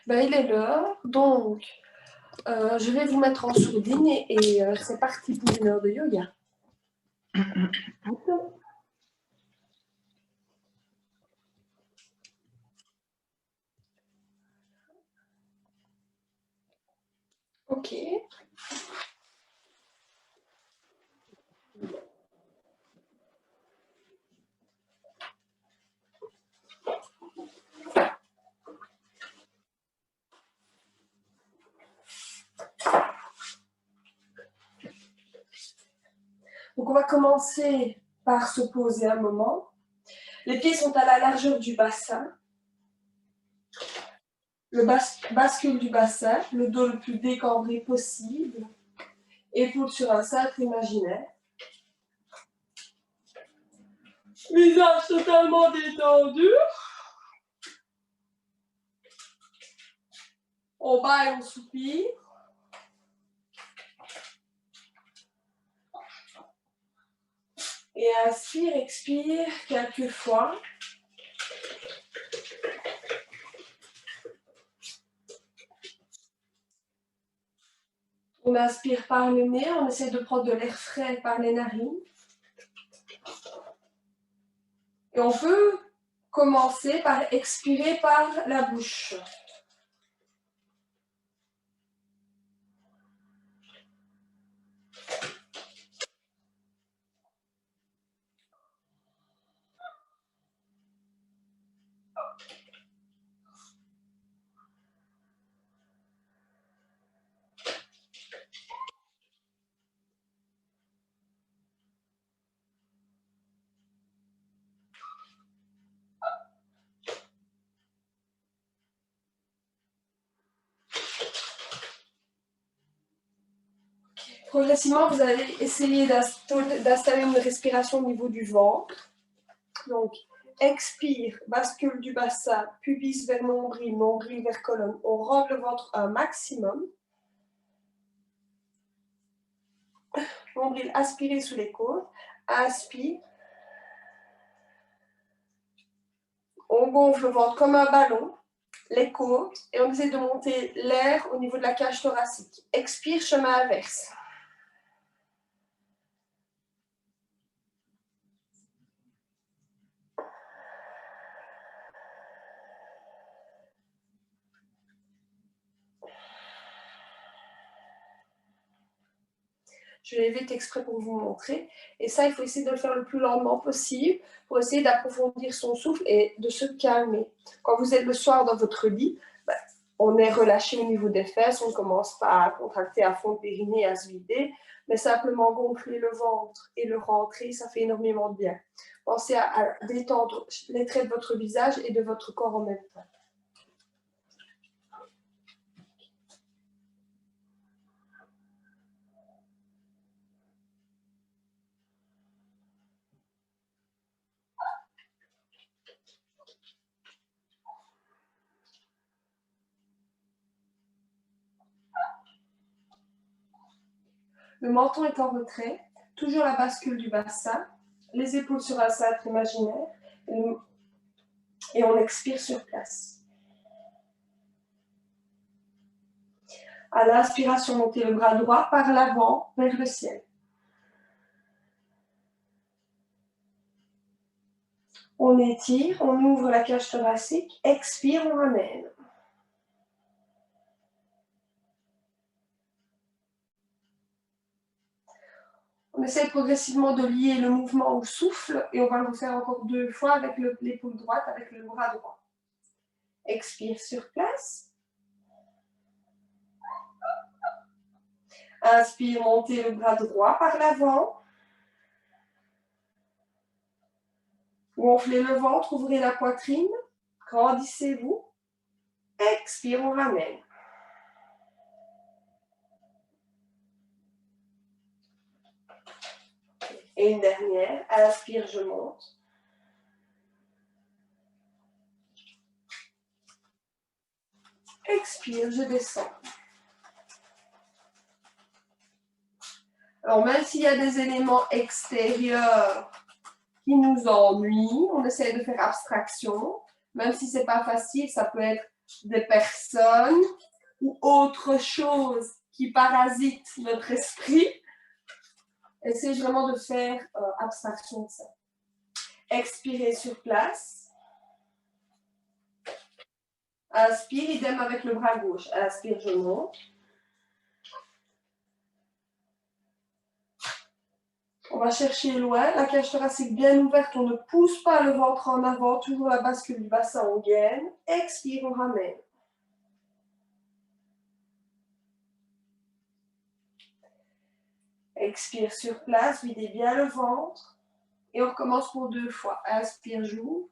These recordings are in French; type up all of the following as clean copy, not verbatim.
Ben, il est l'heure, donc je vais vous mettre en sourdine et c'est parti pour une heure de yoga. Ok. Donc on va commencer par se poser un moment. Les pieds sont à la largeur du bassin. Le bascule du bassin, le dos le plus décambré possible. Épaules sur un cintre imaginaire. Visage totalement détendu. On bat et on soupire. Et inspire, expire quelques fois. On inspire par le nez, on essaie de prendre de l'air frais par les narines. Et on peut commencer par expirer par la bouche. Progressivement, vous allez essayer d'installer une respiration au niveau du ventre. Donc, expire, bascule du bassin, pubis vers nombril, nombril vers colonne. On rentre le ventre un maximum. Nombril aspiré sous les côtes. Inspire. On gonfle le ventre comme un ballon, les côtes, et on essaie de monter l'air au niveau de la cage thoracique. Expire, chemin inverse. Je vais vite exprès pour vous montrer. Et ça, il faut essayer de le faire le plus lentement possible pour essayer d'approfondir son souffle et de se calmer. Quand vous êtes le soir dans votre lit, on est relâché au niveau des fesses, on ne commence pas à contracter à fond le périnée, à se vider, mais simplement gonfler le ventre et le rentrer, ça fait énormément de bien. Pensez à détendre les traits de votre visage et de votre corps en même temps. Le menton est en retrait, toujours la bascule du bassin, les épaules sur un cintre imaginaire, et on expire sur place. À l'inspiration, montez le bras droit par l'avant vers le ciel. On étire, on ouvre la cage thoracique, expire, on ramène. On essaie progressivement de lier le mouvement au souffle et on va le refaire encore 2 fois avec l'épaule droite, avec le bras droit. Expire sur place. Inspire, montez le bras droit par l'avant. Gonflez le ventre, ouvrez la poitrine. Grandissez-vous. Expire, on ramène. Et une dernière. Inspire, je monte. Expire, je descends. Alors, même s'il y a des éléments extérieurs qui nous ennuient, on essaie de faire abstraction. Même si ce n'est pas facile, ça peut être des personnes ou autre chose qui parasite notre esprit. Essayez vraiment de faire abstraction de ça. Expirez sur place. Inspire, idem avec le bras gauche. Inspire, je monte. On va chercher loin, la cage thoracique bien ouverte, on ne pousse pas le ventre en avant, toujours la bascule du bassin en gaine. Expire, on ramène. Expire sur place, videz bien le ventre. Et on recommence pour 2 fois. Inspire, j'ouvre.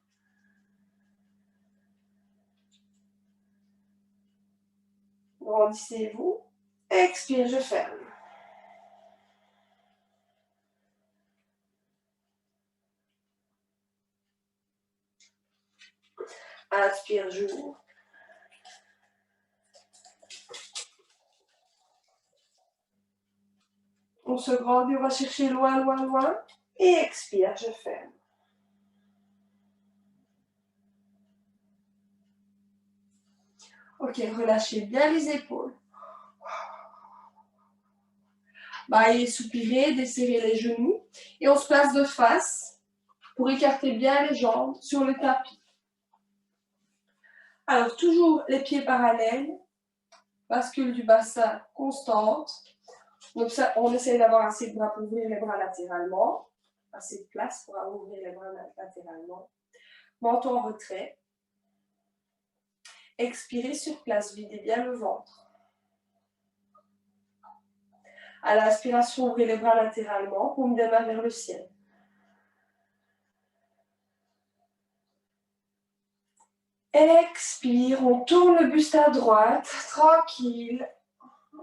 Grandissez-vous. Expire, je ferme. Inspire, j'ouvre. On se grandit, on va chercher loin, loin, loin. Et expire, je ferme. Ok, relâchez bien les épaules. Baillez, soupirez, desserrez les genoux. Et on se place de face pour écarter bien les jambes sur le tapis. Alors, toujours les pieds parallèles. Bascule du bassin constante. Donc ça, on essaie d'avoir assez de bras pour ouvrir les bras latéralement. Assez de place pour ouvrir les bras latéralement. Menton en retrait. Expirez sur place, videz bien le ventre. À l'inspiration, ouvrez les bras latéralement, paume des mains vers le ciel. Expire, on tourne le buste à droite, tranquille.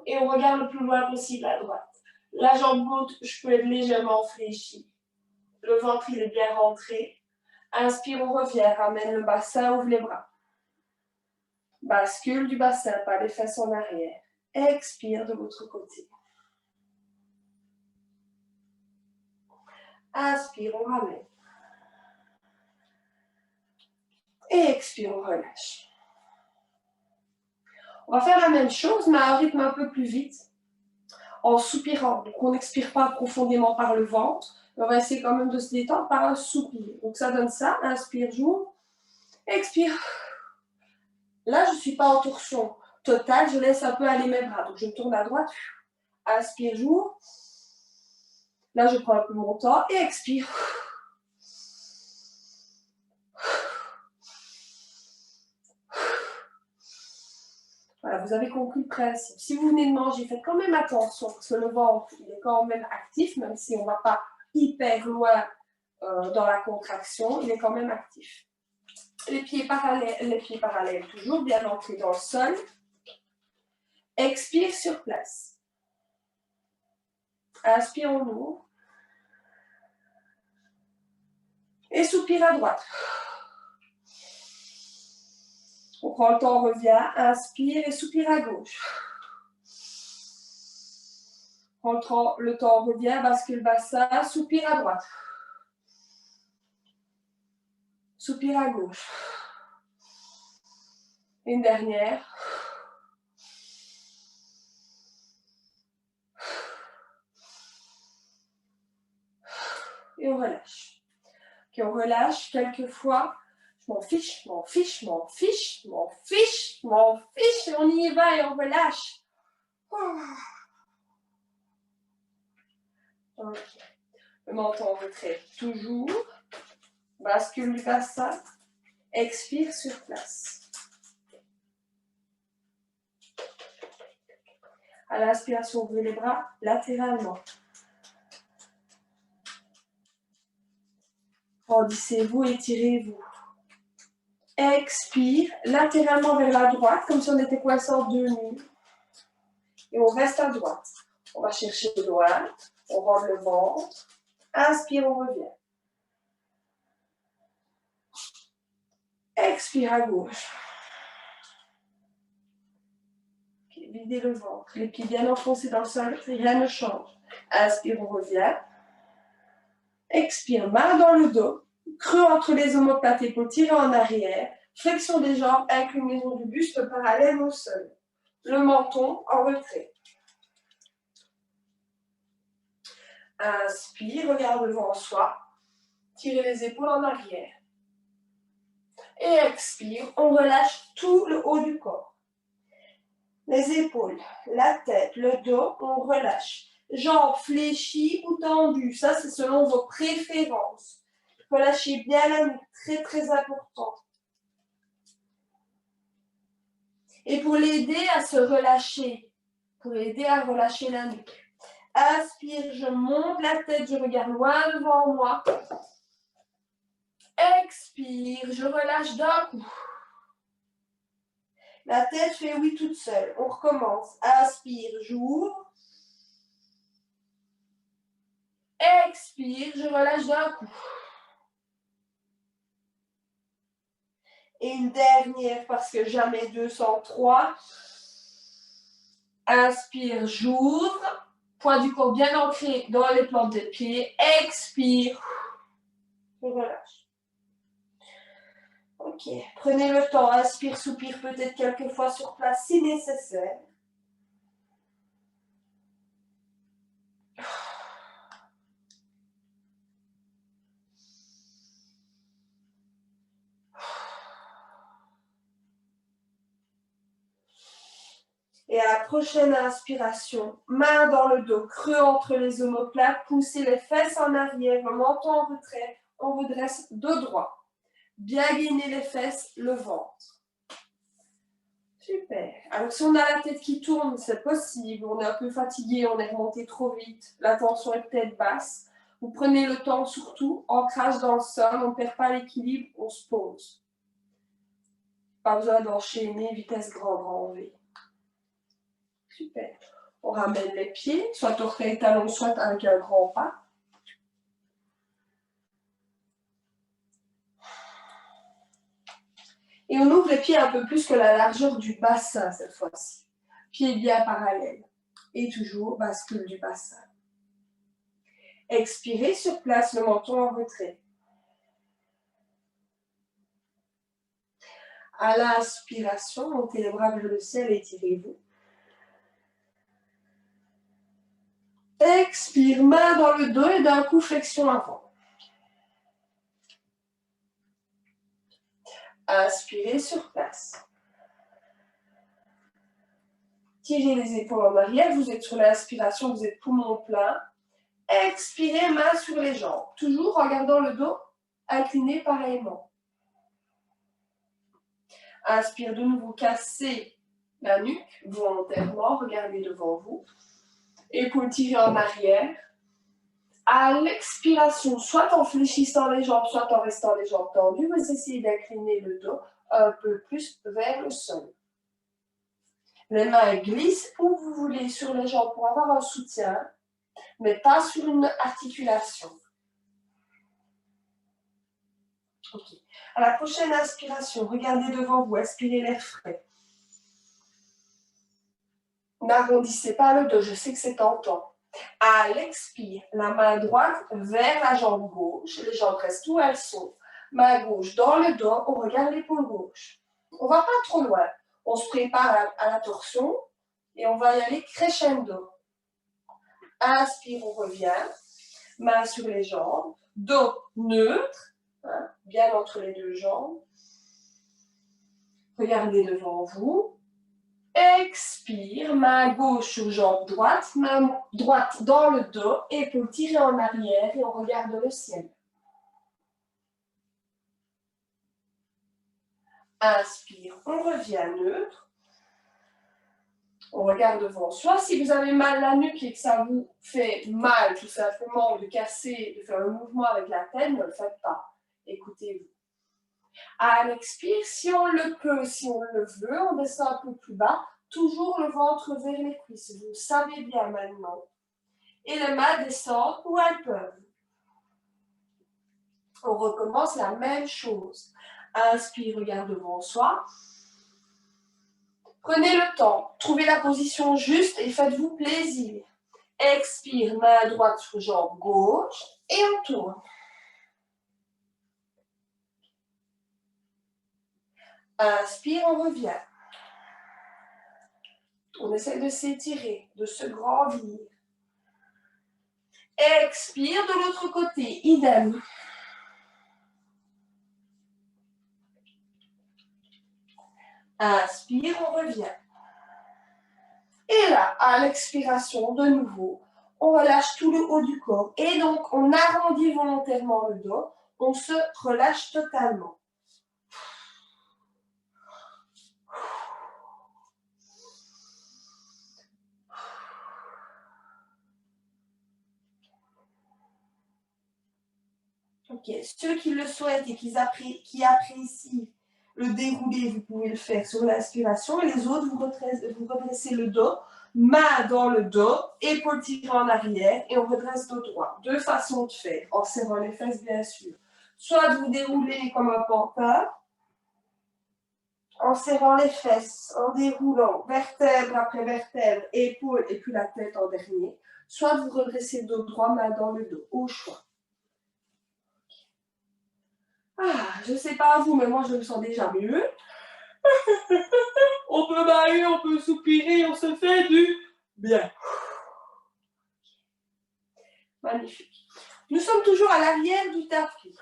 Et on regarde le plus loin possible à droite. La jambe gauche peut être légèrement fléchie. Le ventre, il est bien rentré. Inspire, on revient, ramène le bassin, ouvre les bras. Bascule du bassin, pas les fesses en arrière. Expire de l'autre côté. Inspire, on ramène. Et expire, on relâche. On va faire la même chose, mais à un rythme un peu plus vite, en soupirant. Donc on n'expire pas profondément par le ventre, mais on va essayer quand même de se détendre par un soupir. Donc ça donne ça, inspire, j'ouvre, expire. Là, je ne suis pas en torsion totale, je laisse un peu aller mes bras. Donc je me tourne à droite, inspire, j'ouvre. Là, je prends un peu mon temps et expire. Voilà, vous avez compris le principe. Si vous venez de manger, faites quand même attention, parce que le ventre, il est quand même actif, même si on ne va pas hyper loin dans la contraction, il est quand même actif. Les pieds parallèles, toujours bien ancrés dans le sol. Expire sur place. Inspire, on ouvre. Et soupire à droite. On prend le temps, on revient. Inspire et soupire à gauche. Prends le temps, on revient, bascule bassin, soupire à droite. Soupire à gauche. Une dernière. Et on relâche. Ok, on relâche quelques fois. Je m'en fiche, je m'en fiche, je m'en fiche, je m'en fiche, je m'en fiche. Et on y va et on relâche. Ok. Le menton en retrait toujours. Bascule du bassin. Expire sur place. À l'inspiration, ouvrez les bras latéralement. Grandissez-vous, étirez-vous. Expire, latéralement vers la droite, comme si on était coincé en deux murs. Et on reste à droite. On va chercher loin, on rentre le ventre. Inspire, on revient. Expire à gauche. Okay, videz le ventre. Les pieds bien enfoncés dans le sol, rien ne change. Inspire, on revient. Expire, main dans le dos. Creux entre les omoplates, épaules tirées en arrière. Flexion des jambes, inclinaison du buste parallèle au sol. Le menton en retrait. Inspire, regarde devant soi. Tirez les épaules en arrière. Et expire, on relâche tout le haut du corps. Les épaules, la tête, le dos, on relâche. Jambes fléchies ou tendues, ça c'est selon vos préférences. Relâchez bien la nuque, très très important. Et pour l'aider à se relâcher, pour aider à relâcher la nuque, inspire, je monte la tête, je regarde loin devant moi. Expire, je relâche d'un coup. La tête fait oui toute seule. On recommence. Inspire, j'ouvre. Expire, je relâche d'un coup. Et une dernière, parce que jamais 203. Inspire, j'ouvre. Poids du corps bien ancré dans les plantes des pieds. Expire. Je relâche. Ok. Prenez le temps. Inspire, soupire peut-être quelques fois sur place si nécessaire. Et à la prochaine inspiration, main dans le dos, creux entre les omoplates, poussez les fesses en arrière, le menton en retrait, on redresse dos droit. Bien gainer les fesses, le ventre. Super. Alors si on a la tête qui tourne, c'est possible, on est un peu fatigué, on est remonté trop vite, la tension est peut-être basse. Vous prenez le temps surtout, ancrage dans le sol, on ne perd pas l'équilibre, on se pose. Pas besoin d'enchaîner, vitesse grand V. Super. On ramène les pieds, soit orteil talon, soit avec un grand pas. Et on ouvre les pieds un peu plus que la largeur du bassin cette fois-ci. Pieds bien parallèles. Et toujours bascule du bassin. Expirez sur place, le menton en retrait. À l'inspiration, montez les bras vers le ciel et étirez-vous. Expire, main dans le dos et d'un coup flexion avant. Inspirez sur place. Tirez les épaules en arrière, vous êtes sur l'inspiration, vous êtes poumon plein. Expirez, main sur les jambes. Toujours en gardant le dos incliné pareillement. Inspire de nouveau, cassez la nuque volontairement, regardez devant vous. Épaules tirées en arrière. À l'expiration, soit en fléchissant les jambes, soit en restant les jambes tendues, vous essayez d'incliner le dos un peu plus vers le sol. Les mains glissent où vous voulez sur les jambes pour avoir un soutien, mais pas sur une articulation. Ok. À la prochaine inspiration, regardez devant vous, aspirez l'air frais. N'arrondissez pas le dos, je sais que c'est tentant. À l'expire, la main droite vers la jambe gauche, les jambes restent où elles sont. Main gauche dans le dos, on regarde l'épaule gauche. On ne va pas trop loin. On se prépare à la torsion et on va y aller crescendo. Inspire, on revient. Main sur les jambes. Dos neutre, hein, bien entre les deux jambes. Regardez devant vous. Expire, main gauche sur jambe droite, main droite dans le dos, épaules tirées en arrière et on regarde le ciel. Inspire, on revient neutre. On regarde devant soi. Si vous avez mal à la nuque et que ça vous fait mal tout simplement de casser, de faire le mouvement avec la tête, ne le faites pas. Écoutez-vous. À l'expire, si on le peut, si on le veut, on descend un peu plus bas. Toujours le ventre vers les cuisses. Vous le savez bien maintenant. Et les mains descendent où elles peuvent. On recommence la même chose. Inspire, regarde devant soi. Prenez le temps, trouvez la position juste et faites-vous plaisir. Expire, main droite sur jambe gauche et on tourne. Inspire, on revient. On essaie de s'étirer, de se grandir. Expire de l'autre côté, idem. Inspire, on revient. Et là, à l'expiration, de nouveau, on relâche tout le haut du corps. Et donc, on arrondit volontairement le dos. On se relâche totalement. Ok, ceux qui le souhaitent et qui apprécient le déroulé, vous pouvez le faire sur l'inspiration. Et les autres, vous redressez le dos, main dans le dos, épaules tirées en arrière et on redresse dos droit. Deux façons de faire, en serrant les fesses bien sûr. Soit vous déroulez comme un pantin, en serrant les fesses, en déroulant vertèbre après vertèbre, épaules et puis la tête en dernier. Soit vous redressez le dos droit, main dans le dos, au choix. Ah, je ne sais pas vous, mais moi je me sens déjà mieux. On peut bailler, on peut soupirer, on se fait du bien. Magnifique. Nous sommes toujours à l'arrière du tapis.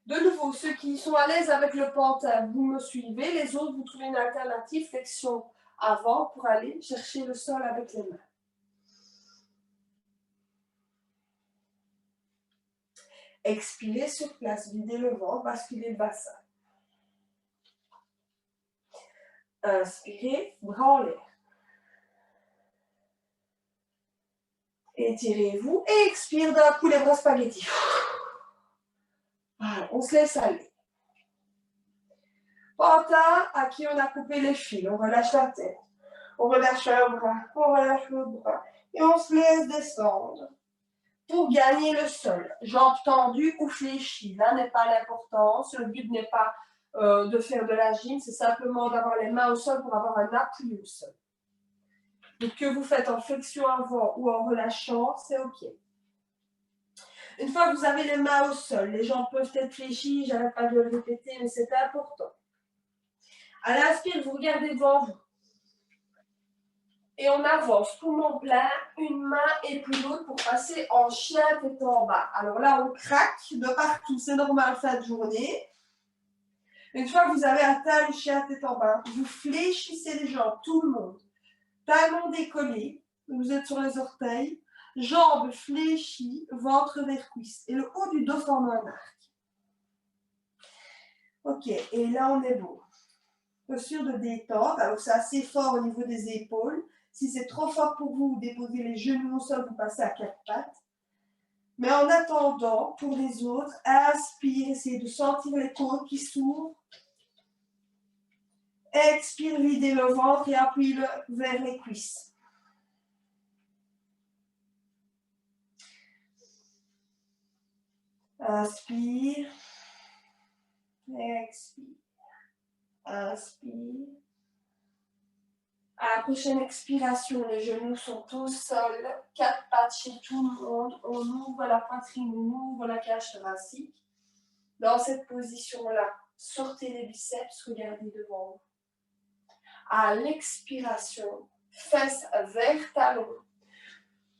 De nouveau, ceux qui sont à l'aise avec le pantin, vous me suivez. Les autres, vous trouvez une alternative, flexion avant pour aller chercher le sol avec les mains. Expirez sur place, videz le ventre, basculez le bassin. Inspirez, bras en l'air. Étirez-vous et expire d'un coup les bras spaghettis. Voilà, on se laisse aller. Pantin, à qui on a coupé les fils, on relâche la tête. On relâche un bras, on relâche l'autre bras. Et on se laisse descendre pour gagner le sol. Jambes tendues ou fléchies. Là n'est pas l'importance. Le but n'est pas de faire de la gym, c'est simplement d'avoir les mains au sol pour avoir un appui au sol. Donc que vous faites en flexion avant ou en relâchant, c'est OK. Une fois que vous avez les mains au sol, les jambes peuvent être fléchies, j'arrête pas de le répéter, mais c'est important. À l'inspire, vous regardez devant vous. Et on avance, poumon plein, une main et puis l'autre pour passer en chien tête en bas. Alors là, on craque de partout, c'est normal fin de journée. Une fois que vous avez atteint le chien tête en bas, vous fléchissez les jambes, tout le monde. Talons décollés, vous êtes sur les orteils, jambes fléchies, ventre vers cuisse. Et le haut du dos forme un arc. Ok, et là on est bon. Posture de détente, alors c'est assez fort au niveau des épaules. Si c'est trop fort pour vous, vous déposez les genoux au sol, vous passez à quatre pattes. Mais en attendant, pour les autres, inspire, essayez de sentir les côtes qui s'ouvrent. Expire, videz le ventre et appuyez-le vers les cuisses. Inspire. Expire. Inspire. À la prochaine expiration, les genoux sont au sol, quatre pattes chez tout le monde. On ouvre la poitrine, on ouvre la cage thoracique. Dans cette position-là, sortez les biceps, regardez devant vous. À l'expiration, fesses vers talons.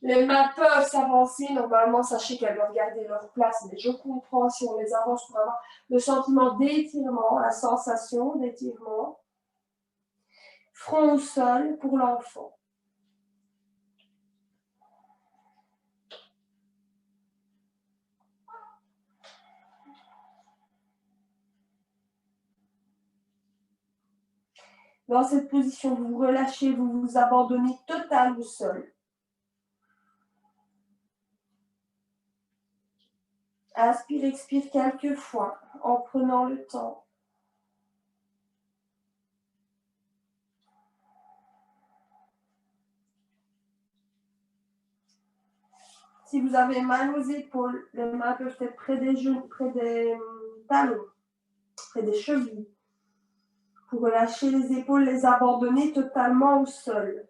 Les mains peuvent s'avancer. Normalement, sachez qu'elles doivent garder leur place, mais je comprends si on les avance pour avoir le sentiment d'étirement, la sensation d'étirement. Front au sol pour l'enfant. Dans cette position, vous vous relâchez, vous vous abandonnez total au sol. Inspire, expire quelques fois en prenant le temps. Si vous avez mal aux épaules, les mains peuvent être près des genoux, près des talons, près des chevilles. Pour relâcher les épaules, les abandonner totalement au sol.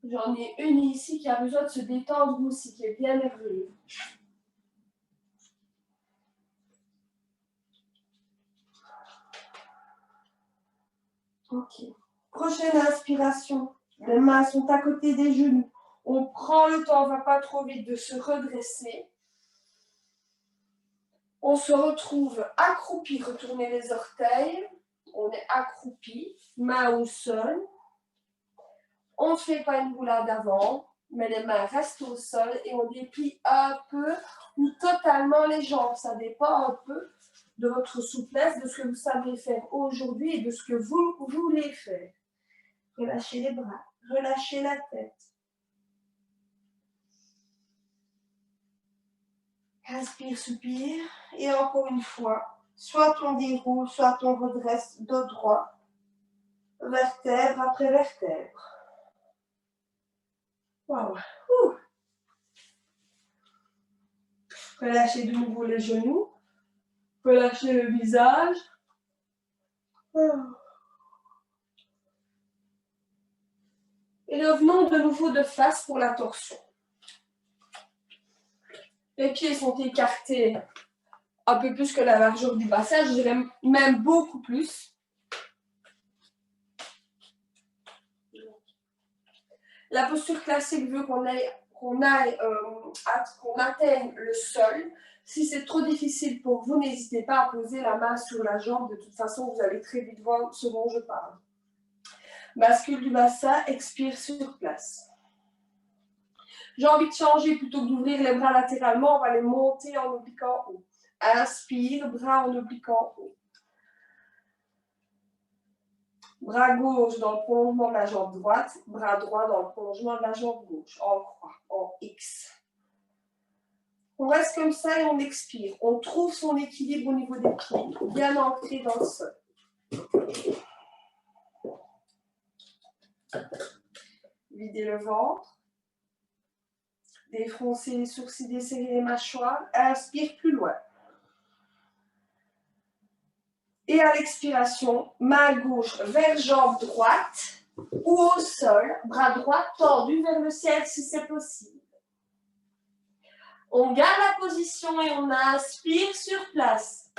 J'en ai une ici qui a besoin de se détendre aussi, qui est bien nerveuse. Ok. Prochaine inspiration. Les mains sont à côté des genoux. On prend le temps, on ne va pas trop vite, de se redresser. On se retrouve accroupi, retournez les orteils. On est accroupi, mains au sol. On ne fait pas une roulade avant, mais les mains restent au sol et on déplie un peu ou totalement les jambes. Ça dépend un peu de votre souplesse, de ce que vous savez faire aujourd'hui et de ce que vous voulez faire. Relâchez les bras, relâchez la tête. Inspire, soupire. Et encore une fois, soit on déroule, soit on redresse dos droit, vertèbre après vertèbre. Waouh. Relâchez de nouveau les genoux. Relâchez le visage. Et revenons de nouveau de face pour la torsion. Les pieds sont écartés un peu plus que la largeur du bassin, je dirais même beaucoup plus. La posture classique veut qu'on atteigne le sol. Si c'est trop difficile pour vous, n'hésitez pas à poser la main sur la jambe. De toute façon, vous allez très vite voir ce dont je parle. Bascule du bassin, expire sur place. J'ai envie de changer, plutôt que d'ouvrir les bras latéralement, on va les monter en oblique en haut. Inspire, bras en oblique en haut. Bras gauche dans le prolongement de la jambe droite, bras droit dans le prolongement de la jambe gauche, en croix, en X. On reste comme ça et on expire. On trouve son équilibre au niveau des pieds, bien ancré dans le sol. Videz le ventre. Défroncez les sourcils, desserrez les mâchoires. Inspire plus loin. Et à l'expiration, main gauche vers jambe droite ou au sol, bras droit tendu vers le ciel si c'est possible. On garde la position et on inspire sur place.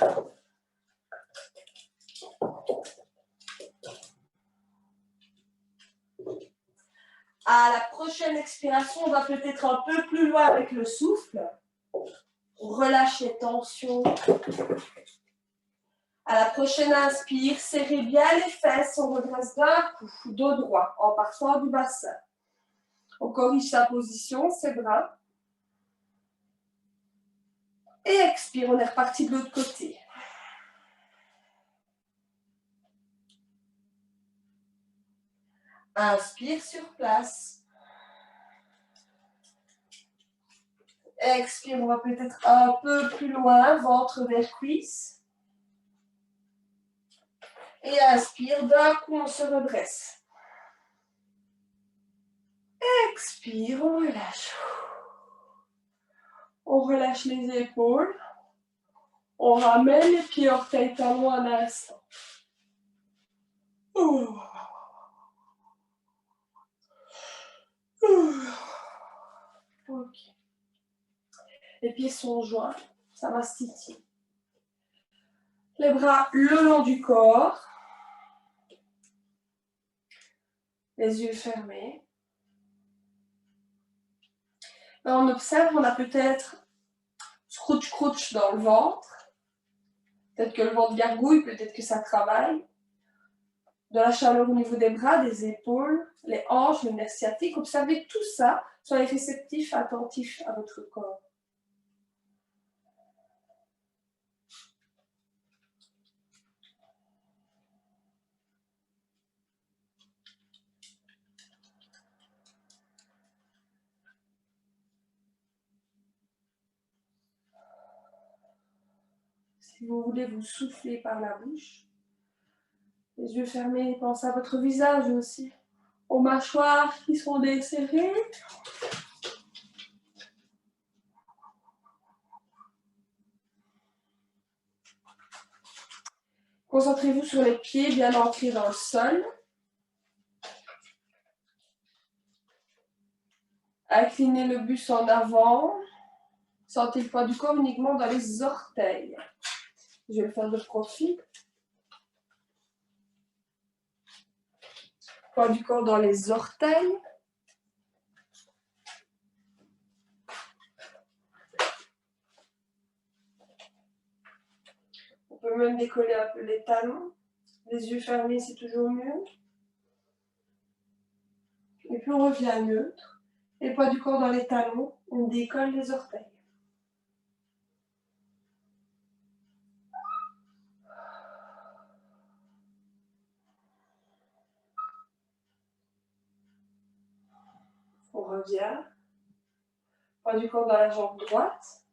À la prochaine expiration, on va peut-être un peu plus loin avec le souffle. On relâche les tensions. À la prochaine inspire, serrez bien les fesses, on redresse d'un coup, dos droit, en partant du bassin. On corrige sa position, ses bras. Et expire, on est reparti de l'autre côté. Inspire sur place. Expire, on va peut-être un peu plus loin, ventre vers cuisse. Et inspire, d'un coup on se redresse. Expire, on relâche. On relâche les épaules. On ramène les pieds orteils talons un instant. Ok. Les pieds sont joints, ça va se titiller. Les bras le long du corps. Les yeux fermés. Là, on observe, on a peut-être scrooge dans le ventre. Peut-être que le ventre gargouille, peut-être que ça travaille. De la chaleur au niveau des bras, des épaules, les hanches, le nerf sciatique. Observez tout ça. Soyez réceptifs, attentifs à votre corps. Si vous voulez vous souffler par la bouche, les yeux fermés, pensez à votre visage aussi, aux mâchoires qui sont desserrées. Concentrez-vous sur les pieds bien ancrés dans le sol. Inclinez le buste en avant. Sentez le poids du corps uniquement dans les orteils. Je vais le faire de profil. Poids du corps dans les orteils. On peut même décoller un peu les talons. Les yeux fermés, c'est toujours mieux. Et puis on revient neutre. Et poids du corps dans les talons, on décolle les orteils. On revient. Poids du corps dans la jambe droite.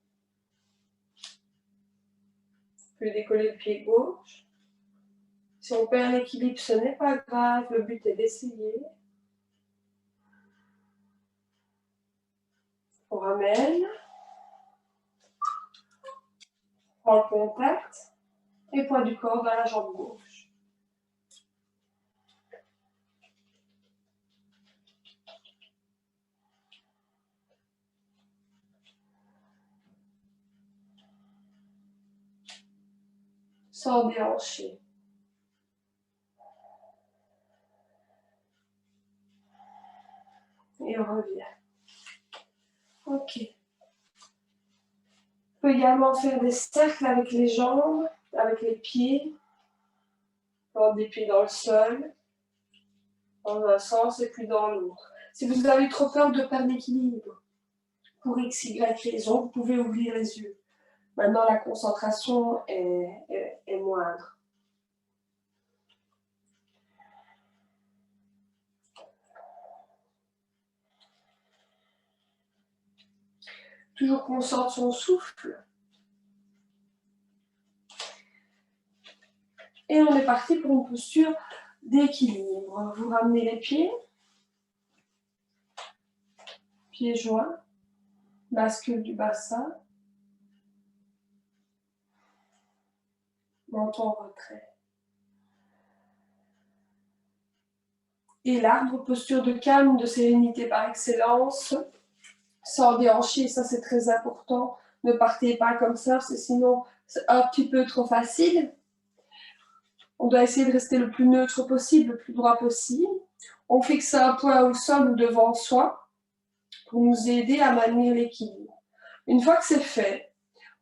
On peut décoller le pied gauche. Si on perd l'équilibre, ce n'est pas grave. Le but est d'essayer. On ramène. On prend le contact. Et poids du corps dans la jambe gauche. Sans déhancher. Et on revient. Ok. On peut également faire des cercles avec les jambes, avec les pieds. Prendre des pieds dans le sol, dans un sens et puis dans l'autre. Si vous avez trop peur de perdre l'équilibre, pour x, y raison, vous pouvez ouvrir les yeux. Maintenant, la concentration est moindre. Toujours qu'on sente son souffle. Et on est parti pour une posture d'équilibre. Vous ramenez les pieds. Pieds joints. Bascule du bassin. Menton en retrait. Et l'arbre, posture de calme, de sérénité par excellence. Sans déhancher, ça c'est très important. Ne partez pas comme ça, parce que sinon c'est un petit peu trop facile. On doit essayer de rester le plus neutre possible, le plus droit possible. On fixe un point au sol ou devant soi pour nous aider à maintenir l'équilibre. Une fois que c'est fait,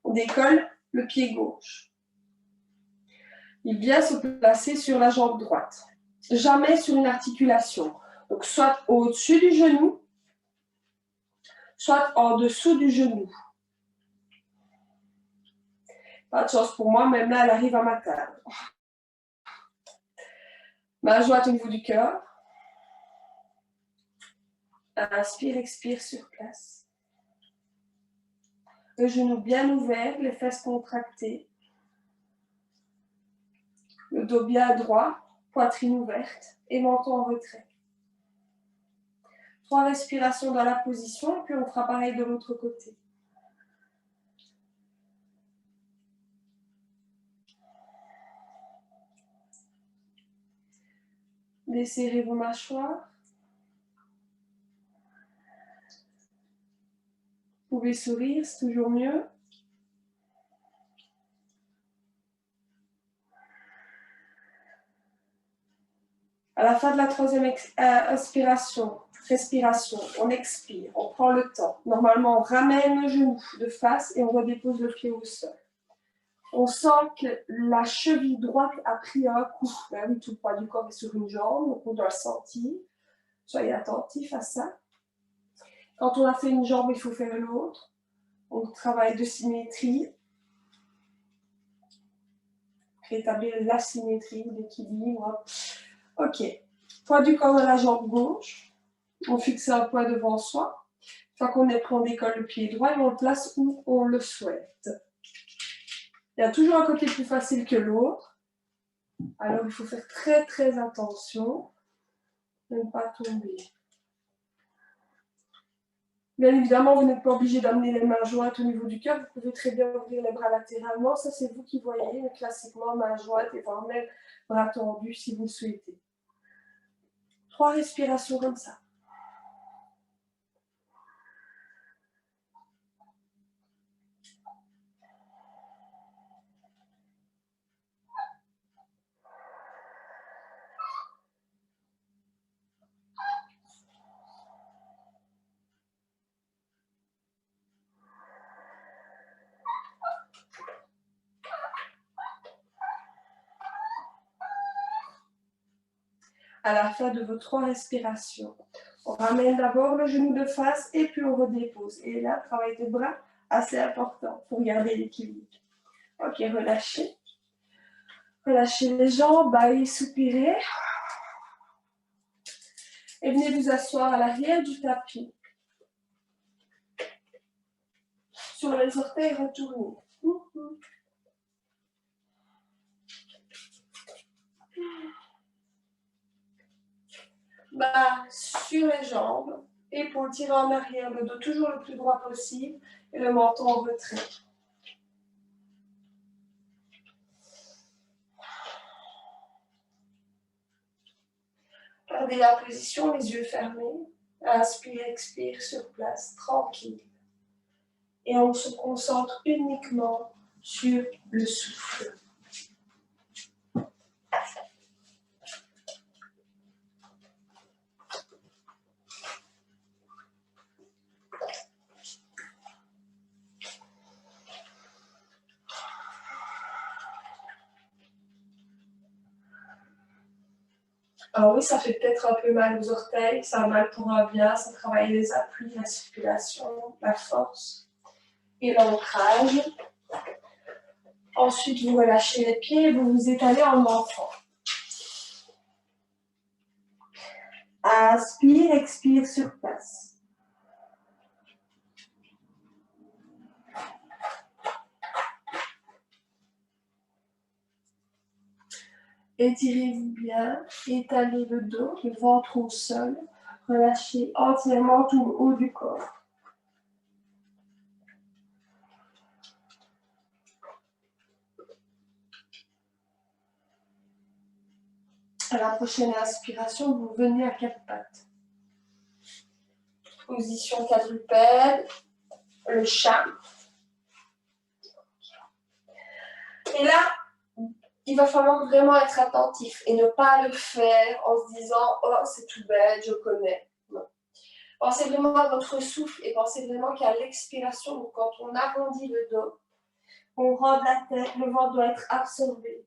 on décolle le pied gauche. Il vient se placer sur la jambe droite. Jamais sur une articulation. Donc soit au-dessus du genou, soit en dessous du genou. Pas de chance pour moi, même là, elle arrive à m'atteindre. Main jointe au niveau du cœur. Inspire, expire sur place. Le genou bien ouvert, les fesses contractées. Le dos bien droit, poitrine ouverte et menton en retrait. 3 respirations dans la position, puis on fera pareil de l'autre côté. Desserrez vos mâchoires. Vous pouvez sourire, c'est toujours mieux. À la fin de la 3e respiration, on expire, on prend le temps. Normalement, on ramène le genou de face et on redépose le pied au sol. On sent que la cheville droite a pris un coup. Ben oui, tout le poids du corps est sur une jambe, donc on doit le sentir. Soyez attentifs à ça. Quand on a fait une jambe, il faut faire l'autre. On travaille de symétrie. Rétablir la symétrie, l'équilibre. Ok. Poids du corps dans la jambe gauche. On fixe un poids devant soi. Une fois qu'on est prêt, on décolle le pied droit et on le place où on le souhaite. Il y a toujours un côté plus facile que l'autre. Alors, il faut faire très, très attention de ne pas tomber. Bien évidemment, vous n'êtes pas obligé d'amener les mains jointes au niveau du cœur. Vous pouvez très bien ouvrir les bras latéralement. Ça, c'est vous qui voyez. Mais classiquement, mains jointes et voire même bras tendus si vous le souhaitez. 3 respirations comme ça. à la fin de vos 3 respirations. On ramène d'abord le genou de face et puis on redépose. Et là, travail de bras assez important pour garder l'équilibre. Ok, relâchez. Relâchez les jambes, baillez, soupirez. Et venez vous asseoir à l'arrière du tapis. Sur les orteils, retournez. Bas sur les jambes, épaules tirées en arrière, le dos toujours le plus droit possible et le menton en retrait. Gardez la position, les yeux fermés. Inspire, expire sur place, tranquille. Et on se concentre uniquement sur le souffle. Alors oui, ça fait peut-être un peu mal aux orteils, ça a mal pour un bien, ça travaille les appuis, la circulation, la force et l'ancrage. Ensuite, vous relâchez les pieds et vous vous étalez en enfant. Inspire, expire sur place. Étirez-vous bien, étalez le dos, le ventre au sol, relâchez entièrement tout le haut du corps. À la prochaine inspiration, vous venez à 4 pattes. Position quadrupède, le chat. Et là, il va falloir vraiment être attentif et ne pas le faire en se disant « Oh, c'est tout bête, je connais ». Non. Pensez vraiment à votre souffle et pensez vraiment qu'à l'expiration, donc quand on arrondit le dos, on rend la tête, le ventre doit être absorbé.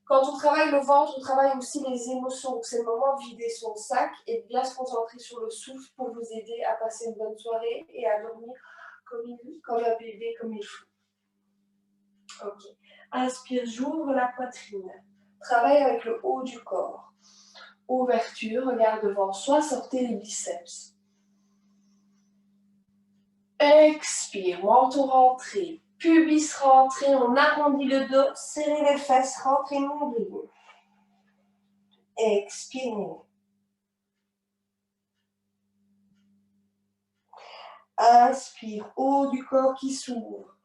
Quand on travaille le ventre, on travaille aussi les émotions. Donc c'est le moment de vider son sac et de bien se concentrer sur le souffle pour vous aider à passer une bonne soirée et à dormir comme un bébé, comme il faut. Ok. Inspire, j'ouvre la poitrine. Travaille avec le haut du corps. Ouverture, regarde devant soi, sortez les biceps. Expire, menton rentré, pubis rentré, on arrondit le dos, serrez les fesses, rentrez nombril. Expirez. Inspire, haut du corps qui s'ouvre.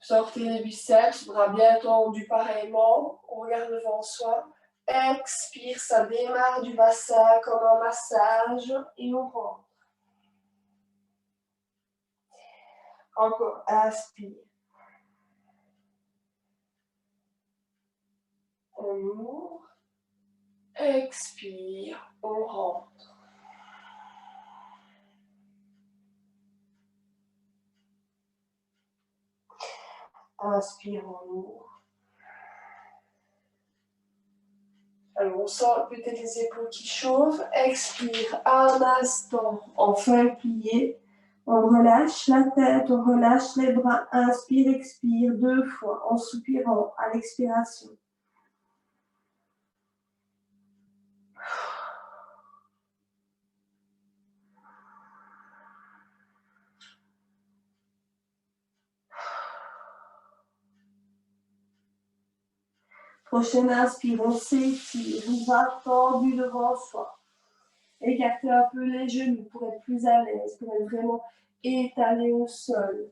Sortez les biceps, bras bien tendus pareillement, on regarde devant soi. Expire, ça démarre du bassin comme un massage et on rentre. Encore, inspire. On ouvre. Expire, on rentre. Inspire, on ouvre. Alors, on sent peut-être les épaules qui chauffent. Expire, un instant, enfin plié. On relâche la tête, on relâche les bras. Inspire, expire 2 fois en soupirant à l'expiration. Prochaine inspire, on s'étire, on va tendu devant soi. Écartez un peu les genoux pour être plus à l'aise, pour être vraiment étalé au sol.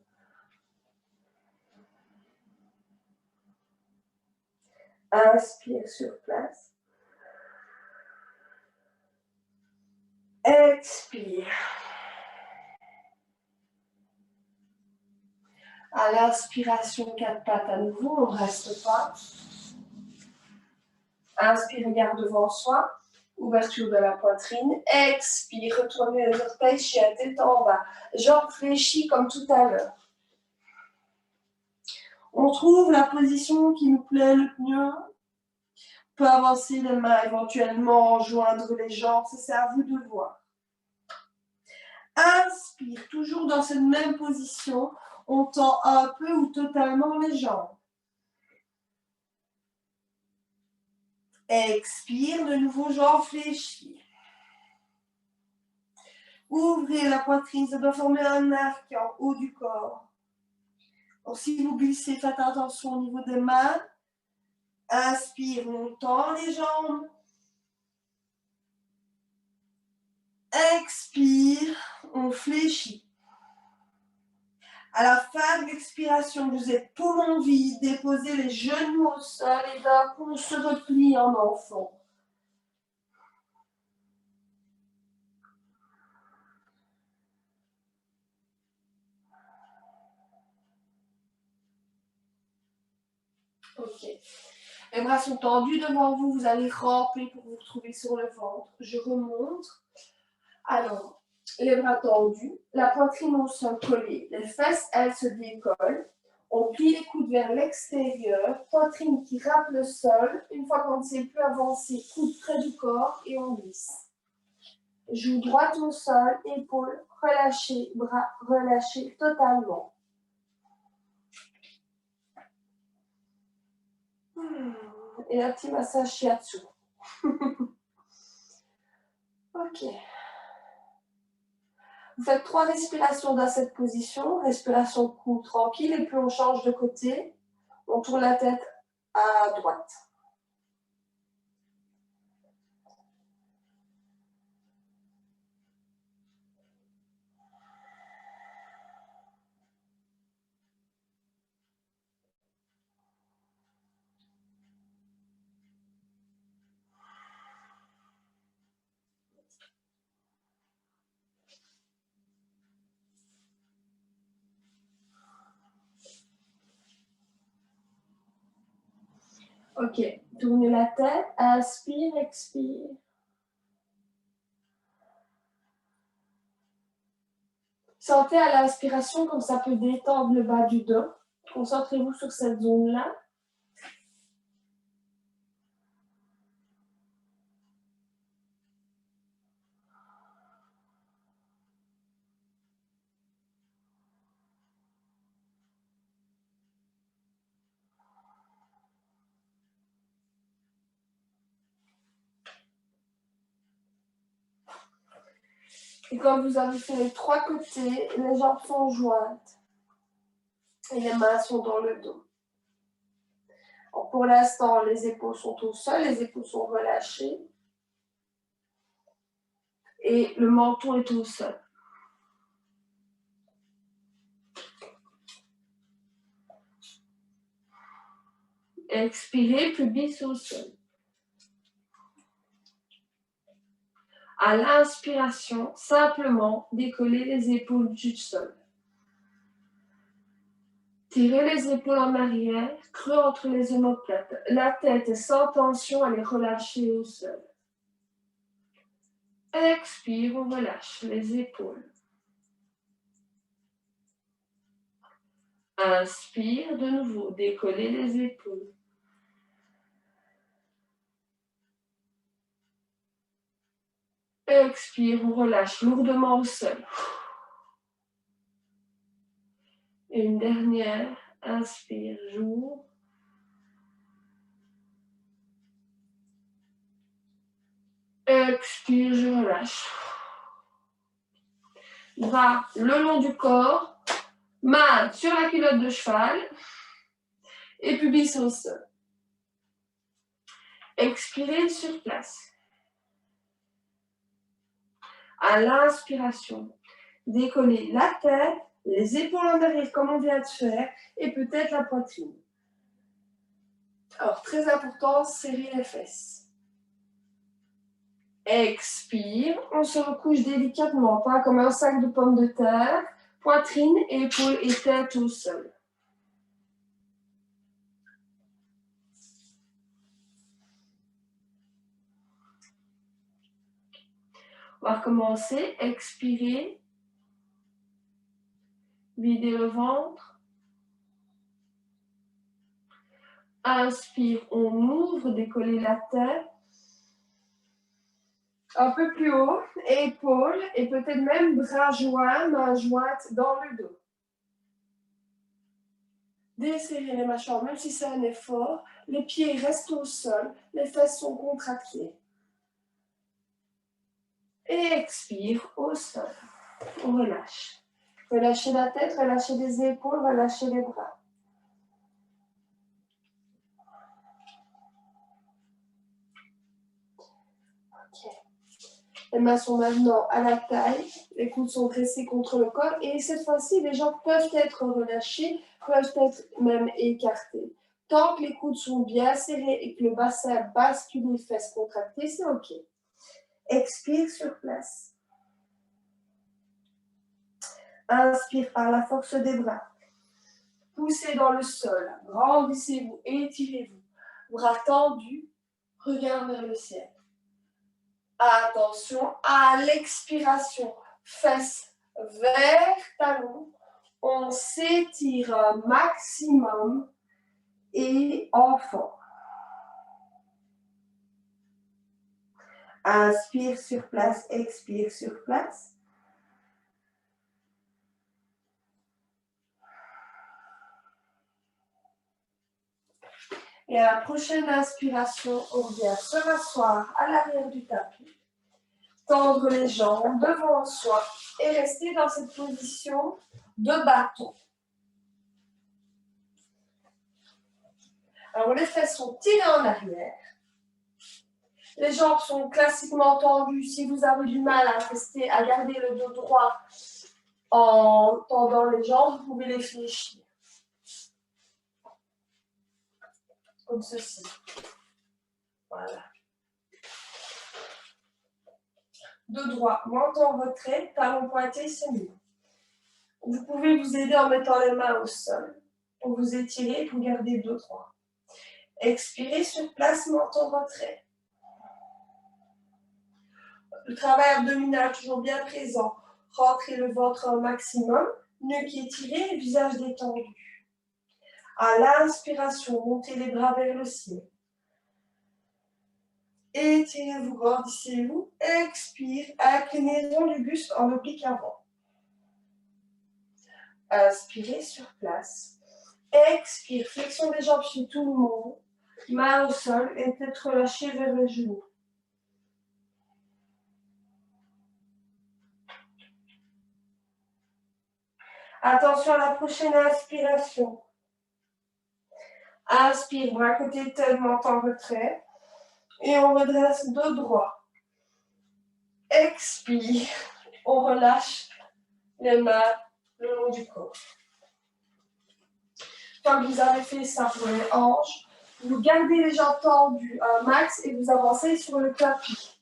Inspire sur place. Expire. À l'inspiration, 4 pattes à nouveau, on ne reste pas. Inspire, regarde devant soi. Ouverture de la poitrine. Expire, retournez les orteils, chien, tête en bas. Jambes fléchies comme tout à l'heure. On trouve la position qui nous plaît le mieux. peut avancer les mains, éventuellement joindre les jambes, ça c'est à vous de voir. Inspire, toujours dans cette même position, on tend un peu ou totalement les jambes. Expire, de nouveau jambes fléchies. Ouvrez la poitrine, ça doit former un arc en haut du corps. Donc, si vous glissez, faites attention au niveau des mains. Inspire, on tend les jambes. Expire, on fléchit. À la fin de l'expiration, vous êtes poumon vide, déposez les genoux au sol et d'un coup, on se replie en enfant. Ok. Les bras sont tendus devant vous, vous allez ramper pour vous retrouver sur le ventre. Je remonte. Alors, les bras tendus, la poitrine au sol collée, les fesses, elles se décollent. On plie les coudes vers l'extérieur, poitrine qui râpe le sol. Une fois qu'on ne sait plus avancer, coude près du corps et on glisse. Joue droite au sol, épaules relâchées, bras relâchés totalement. Et un petit massage shiatsu. Ok. Vous faites 3 respirations dans cette position. Respiration cou tranquille et puis on change de côté. On tourne la tête à droite. Ok, tournez la tête, inspire, expire. Sentez à l'inspiration comme ça peut détendre le bas du dos. Concentrez-vous sur cette zone-là. Et quand vous avez fait les 3 côtés, les jambes sont jointes. Et les mains sont dans le dos. Alors pour l'instant, les épaules sont au sol, les épaules sont relâchées. Et le menton est au sol. Expirez, pubis au sol. À l'inspiration, simplement décollez les épaules du sol. Tirez les épaules en arrière, creux entre les omoplates. La tête est sans tension, elle est relâchée au sol. Expire, on relâche les épaules. Inspire, de nouveau, décollez les épaules. Expire, on relâche lourdement au sol. Et une dernière, inspire, j'ouvre. Expire, je relâche. Bras le long du corps, main sur la culotte de cheval et pubis au sol. Expirez sur place. À l'inspiration, décollez la tête, les épaules en arrière comme on vient de faire et peut-être la poitrine. Alors, très important, serrez les fesses. Expire, on se recouche délicatement, pas comme un sac de pommes de terre, poitrine, épaules et tête au sol. On va recommencer, expirez, videz le ventre, Inspire, on ouvre, décoller la tête. Un peu plus haut, épaules et peut-être même bras joints, mains jointes dans le dos. Desserrez les mâchoires, même si c'est un effort. Les pieds restent au sol, les fesses sont contractées. Et expire au sol. On relâche. Relâchez la tête, relâchez les épaules, relâchez les bras. Ok. Les mains sont maintenant à la taille, les coudes sont dressés contre le corps et cette fois-ci, les jambes peuvent être relâchées, peuvent être même écartées. Tant que les coudes sont bien serrés et que le bassin bascule, les fesses contractées, c'est OK. Expire sur place. Inspire par la force des bras. Poussez dans le sol, grandissez-vous, étirez-vous. Bras tendus, regard vers le ciel. Attention à l'expiration, fesses vers talons. On s'étire un maximum et en fond. Inspire sur place, expire sur place. Et à la prochaine inspiration, on vient se rasseoir à l'arrière du tapis. Tendre les jambes devant soi et rester dans cette position de bâton. Alors les fesses sont tirées en arrière. Les jambes sont classiquement tendues. Si vous avez du mal à rester, à garder le dos droit en tendant les jambes, vous pouvez les fléchir. Comme ceci. Voilà. Dos droit, menton retrait, talon pointé, c'est mieux. Vous pouvez vous aider en mettant les mains au sol pour vous étirer et pour garder dos droit. Expirez sur place, menton retrait. Le travail abdominal toujours bien présent. Rentrez le ventre au maximum, nuque étirée, visage détendu. À l'inspiration, montez les bras vers le ciel. Étirez-vous, grandissez-vous. Expire, inclinaison du buste en oblique avant. Inspirez sur place. Expire, flexion des jambes chez tout le monde. Main au sol et tête relâchée vers les genoux. Attention à la prochaine inspiration. Inspire, bras côté tête, menton retrait. Et on redresse dos droit. Expire, on relâche les mains le long du corps. Quand vous avez fait ça pour les hanches, vous gardez les jambes tendues un max et vous avancez sur le tapis.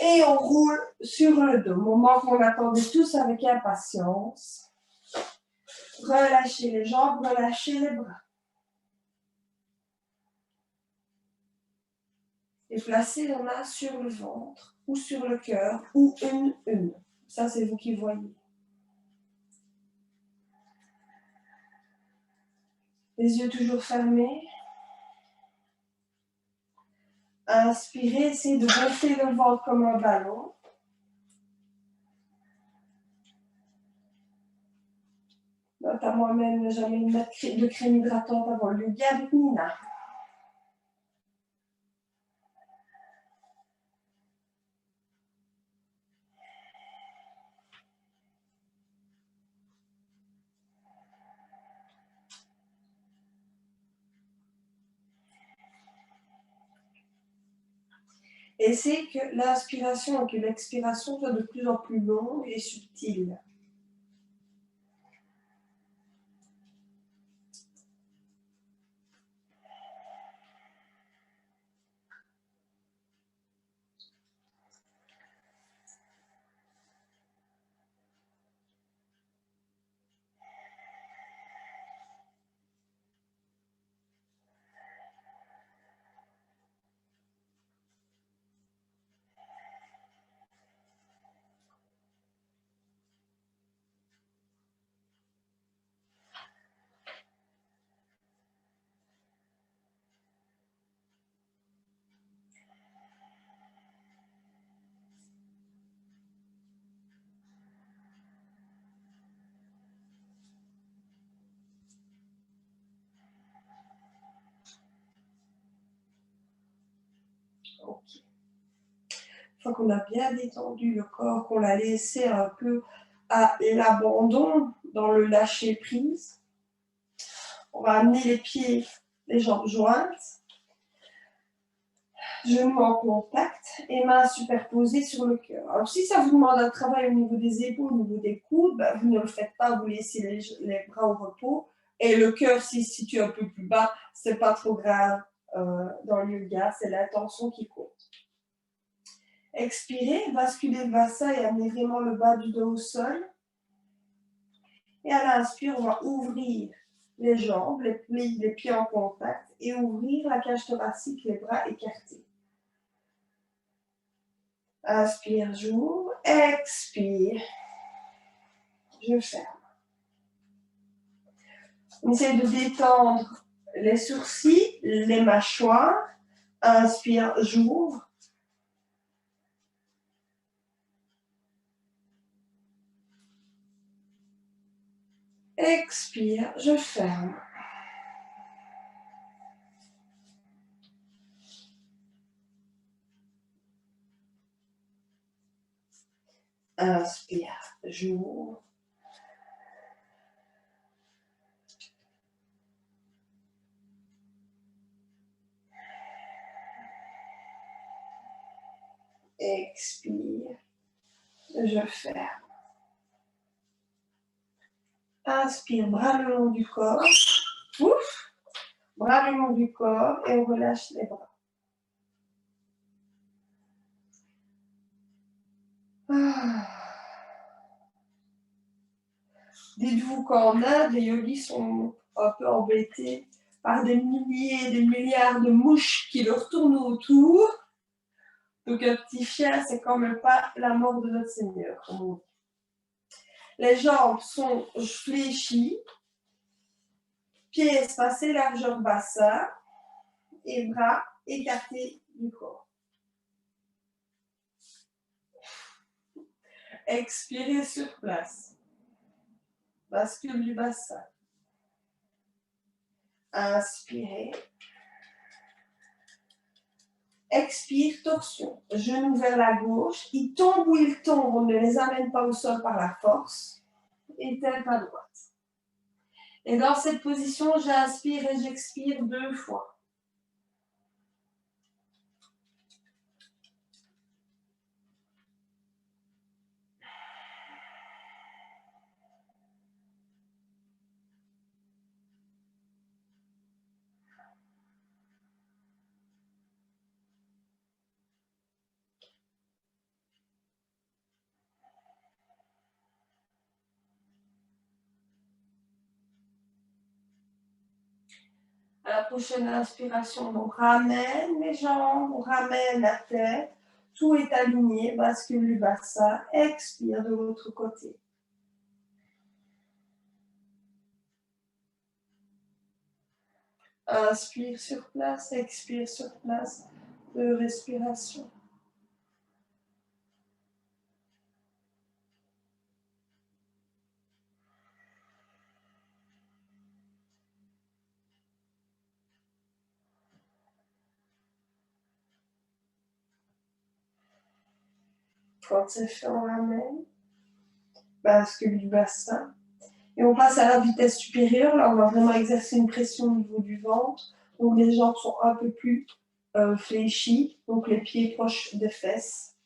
Et on roule sur le dos. Moment qu'on attendait tous avec impatience. Relâchez les jambes, relâchez les bras. Et placez les mains sur le ventre ou sur le cœur ou une. Ça, c'est vous qui voyez. Les yeux toujours fermés. Inspirez, essayez de gonfler le ventre comme un ballon. Notamment même ne jamais mettre de crème hydratante avant le yoga avec Nina. Et c'est que l'inspiration et que l'expiration soient de plus en plus longues et subtiles. Ok. Une fois qu'on a bien détendu le corps, qu'on l'a laissé un peu à l'abandon, dans le lâcher prise, on va amener les pieds, les jambes jointes, genoux en contact et mains superposées sur le cœur. Alors si ça vous demande un travail au niveau des épaules, au niveau des coudes, ben, vous ne le faites pas, vous laissez les bras au repos. Et le cœur s'il se situe un peu plus bas, c'est pas trop grave dans le yoga, c'est l'intention qui compte. Expirez, basculez le bassin et amenez vraiment le bas du dos au sol. Et à l'inspire, on va ouvrir les jambes, les pieds en contact et ouvrir la cage thoracique, les bras écartés. Inspire, j'ouvre. Expire, je ferme. On essaie de détendre les sourcils, les mâchoires. Inspire, j'ouvre. Expire, je ferme. Inspire, j'ouvre. Expire, je ferme. Inspire, bras le long du corps. Ouf, bras le long du corps et on relâche les bras. Dites-vous qu'en Inde, les yogis sont un peu embêtés par des milliers, des milliards de mouches qui leur tournent autour. Donc un petit chien, c'est quand même pas la mort de notre Seigneur, comme on dit. Les jambes sont fléchies, pieds espacés, largeur bassin, et bras écartés du corps. Expirez sur place. Bascule du bassin. Inspirez. Expire, torsion. Genoux vers la gauche. Ils tombent où ils tombent. On ne les amène pas au sol par la force. Et tête à droite. Et dans cette position, j'inspire et j'expire 2 fois. À la prochaine inspiration, on ramène les jambes, on ramène la tête. Tout est aligné, bascule du bassin. Expire de l'autre côté. Inspire sur place, expire sur place. 2 respirations. Quand c'est fait, on ramène. Bascule du bassin. Et on passe à la vitesse supérieure. Là, on va vraiment exercer une pression au niveau du ventre. Donc, les jambes sont un peu plus fléchies. Donc, les pieds proches des fesses.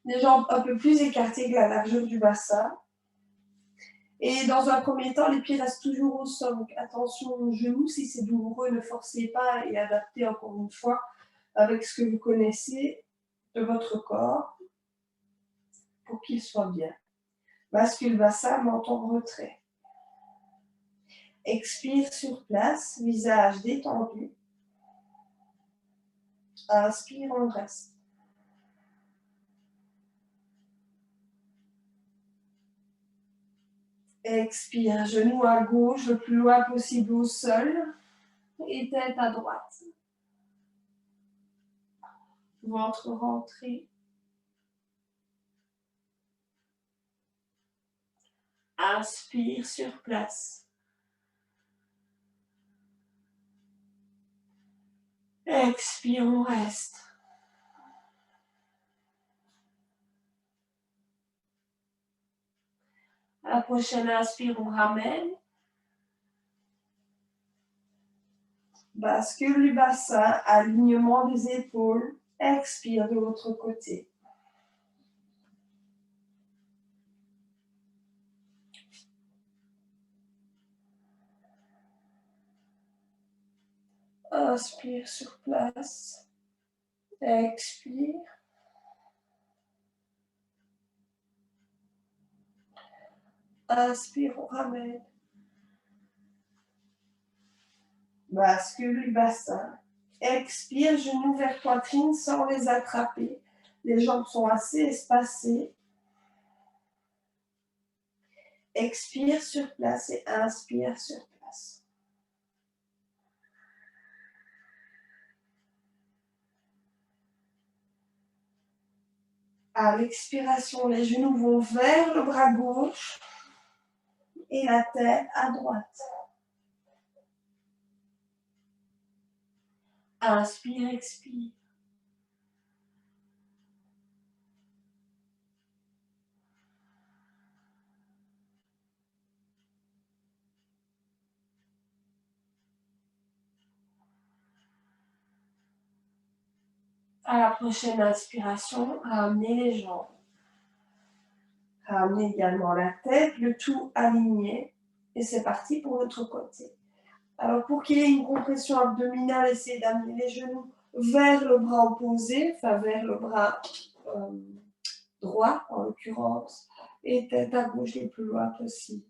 Les jambes un peu plus écartées que la largeur du bassin. Et dans un premier temps, les pieds restent toujours au sol. Donc, attention aux genoux. Si c'est douloureux, ne forcez pas et adaptez encore une fois avec ce que vous connaissez de votre corps pour qu'il soit bien. Bascule bassin, menton retrait. Expire sur place, visage détendu. Inspire, on reste. Expire, genou à gauche, le plus loin possible au sol. Et tête à droite. Ventre rentré. Inspire sur place. Expire, on reste. La prochaine inspire, on ramène. Bascule du bassin, alignement des épaules. Expire de l'autre côté. Inspire sur place. Expire. Inspire, on ramène. Bascule du bassin. Expire, genoux vers poitrine sans les attraper. Les jambes sont assez espacées. Expire sur place et inspire sur place. À l'expiration, les genoux vont vers le bras gauche et la tête à droite. Inspire, expire. À la prochaine inspiration, ramenez les jambes. Ramenez également la tête, le tout aligné. Et c'est parti pour l'autre côté. Alors pour qu'il y ait une compression abdominale, essayez d'amener les genoux vers le bras opposé, enfin vers le bras droit en l'occurrence, et tête à gauche le plus loin possible.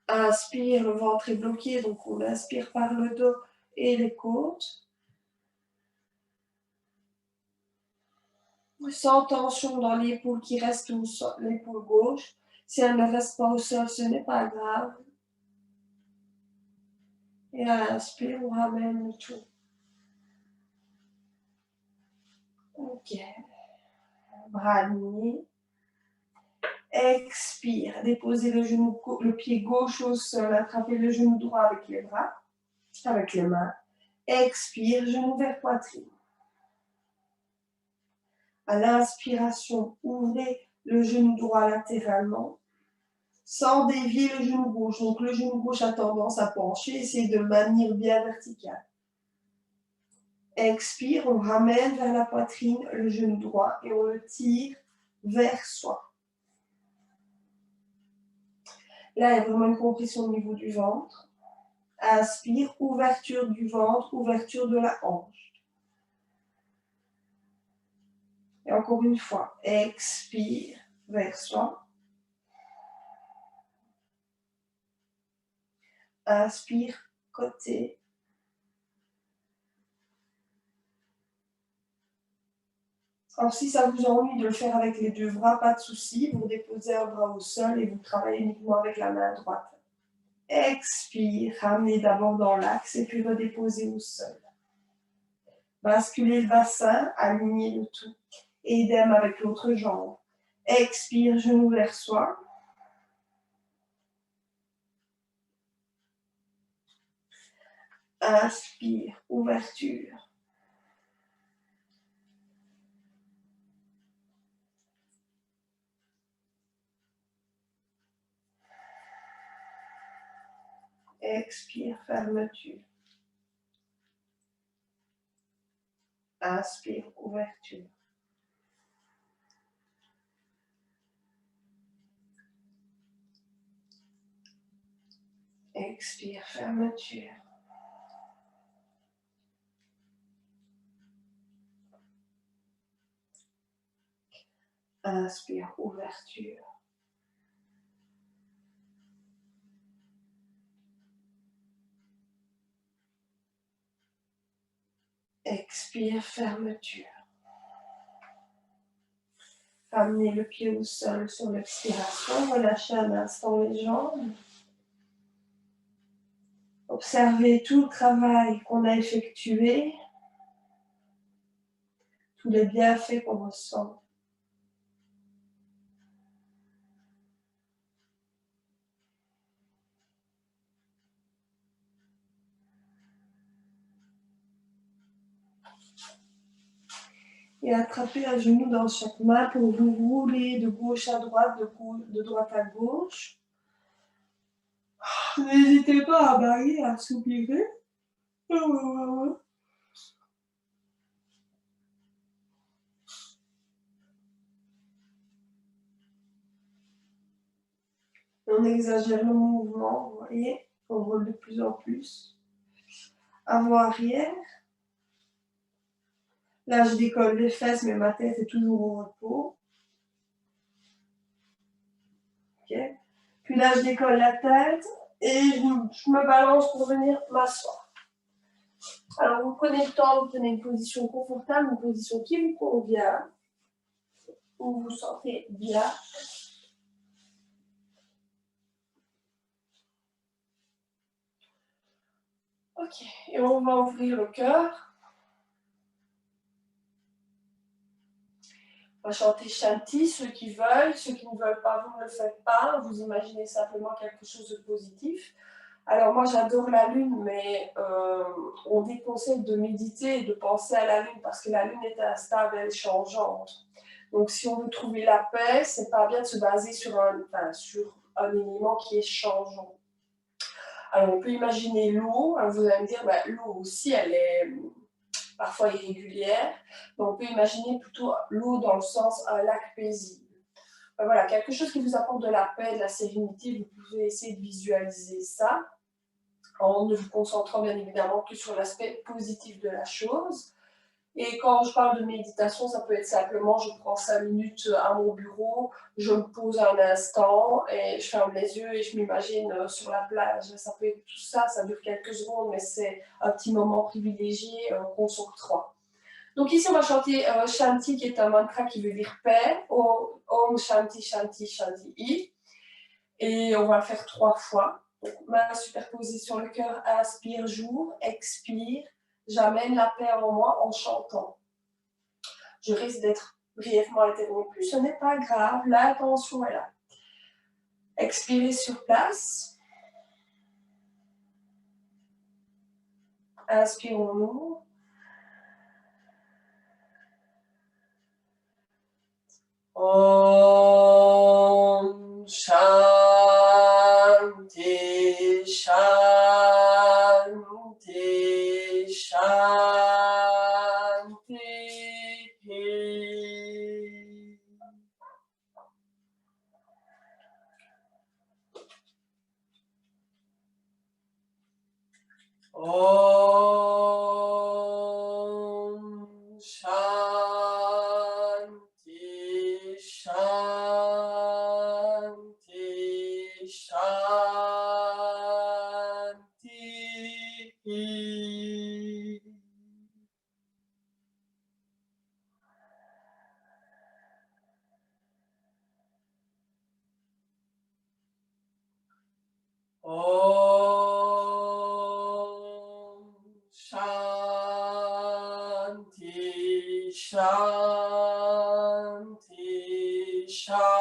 Inspire, le ventre est bloqué, donc on inspire par le dos et les côtes. Sans tension dans l'épaule qui reste au sol, l'épaule gauche. Si elle ne reste pas au sol, ce n'est pas grave. Et à l'inspire, on ramène le tout. Ok. Bras alignés. Expire. Déposez le pied gauche au sol. Attrapez le genou droit avec les bras, avec les mains. Expire, genou vers poitrine. À l'inspiration, ouvrez le genou droit latéralement, sans dévier le genou gauche. Donc le genou gauche a tendance à pencher, essayez de le maintenir bien vertical. Expire, on ramène vers la poitrine le genou droit et on le tire vers soi. Là, il y a vraiment une compression au niveau du ventre. Inspire, ouverture du ventre, ouverture de la hanche. Et encore une fois, expire vers soi. Inspire, côté. Alors, si ça vous ennuie de le faire avec les deux bras, pas de souci. Vous déposez un bras au sol et vous travaillez uniquement avec la main droite. Expire, ramenez d'abord dans l'axe et puis redéposez au sol. Basculez le bassin, alignez le tout. Et idem avec l'autre jambe. Expire, genou vers soi. Inspire, ouverture. Expire, fermeture. Inspire, ouverture. Expire, fermeture. Inspire, ouverture. Expire, fermeture. Ramenez le pied au sol sur l'expiration. Relâchez un instant les jambes. Observez tout le travail qu'on a effectué, tous les bienfaits qu'on ressent. et attrapez un genou dans chaque main pour vous rouler de gauche à droite, de droite à gauche. N'hésitez pas à bailler, à soupirer. On exagère le mouvement, vous voyez, on roule de plus en plus. Avant-arrière. Là, je décolle les fesses, mais ma tête est toujours au repos. Ok. Puis là, je décolle la tête et je me balance pour venir m'asseoir. Alors, vous prenez le temps, vous prenez une position confortable, une position qui vous convient, où vous vous sentez bien. Ok, et on va ouvrir le cœur. On va chanter Shanti, ceux qui veulent, ceux qui ne veulent pas, vous ne le faites pas, vous imaginez simplement quelque chose de positif. Alors moi j'adore la lune, mais on déconseille de méditer et de penser à la lune parce que la lune est instable, elle est changeante. Donc si on veut trouver la paix, c'est pas bien de se baser sur un élément qui est changeant. Alors on peut imaginer l'eau, alors vous allez me dire, bah, l'eau aussi elle est parfois irrégulière, mais on peut imaginer plutôt l'eau dans le sens un lac paisible. Voilà, quelque chose qui vous apporte de la paix, de la sérénité, vous pouvez essayer de visualiser ça en ne vous concentrant bien évidemment que sur l'aspect positif de la chose. Et quand je parle de méditation, ça peut être simplement, je prends 5 minutes à mon bureau, je me pose un instant et je ferme les yeux et je m'imagine sur la plage. Ça peut être tout ça, ça dure quelques secondes, mais c'est un petit moment privilégié qu'on s'octroie. Donc ici, on va chanter Shanti, qui est un mantra qui veut dire paix, Om Shanti Shanti Shanti I. Et on va le faire 3 fois. Donc, main superposée sur le cœur, inspire jour, expire. J'amène la paix en moi en chantant. Je risque d'être brièvement interrompue, ce n'est pas grave, l'intention est là. Expirez sur place. Inspirons-nous. Om Shanti Shanti Shanti. Om Shanti Shanti Shanti. Om Shanti Shanti Shanti.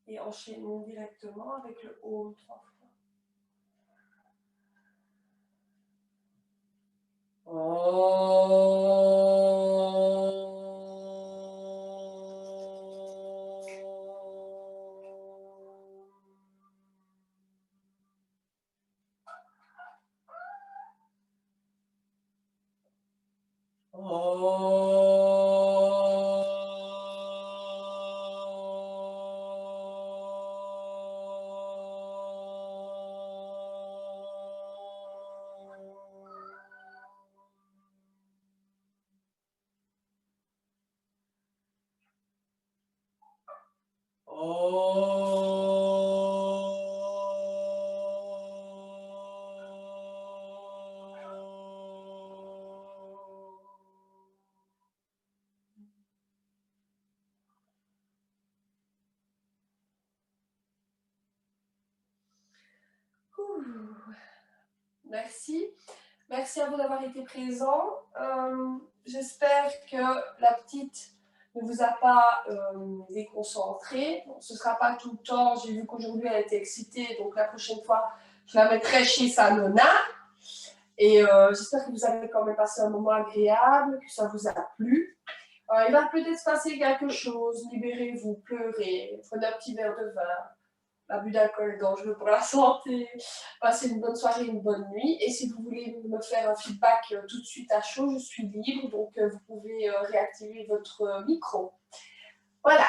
Et enchaînons directement avec le Om 3 fois. Merci. Merci à vous d'avoir été présents. J'espère que la petite ne vous a pas déconcentré. Bon, ce ne sera pas tout le temps. J'ai vu qu'aujourd'hui, elle était excitée. Donc, la prochaine fois, je la mettrai chez sa nonna. Et j'espère que vous avez quand même passé un moment agréable, que ça vous a plu. Il va peut-être se passer quelque chose. Libérez-vous, pleurez, prenez un petit verre de vin. L'abus d'alcool est dangereux pour la santé. Passez une bonne soirée, une bonne nuit. Et si vous voulez me faire un feedback tout de suite à chaud, je suis libre. Donc, vous pouvez réactiver votre micro. Voilà.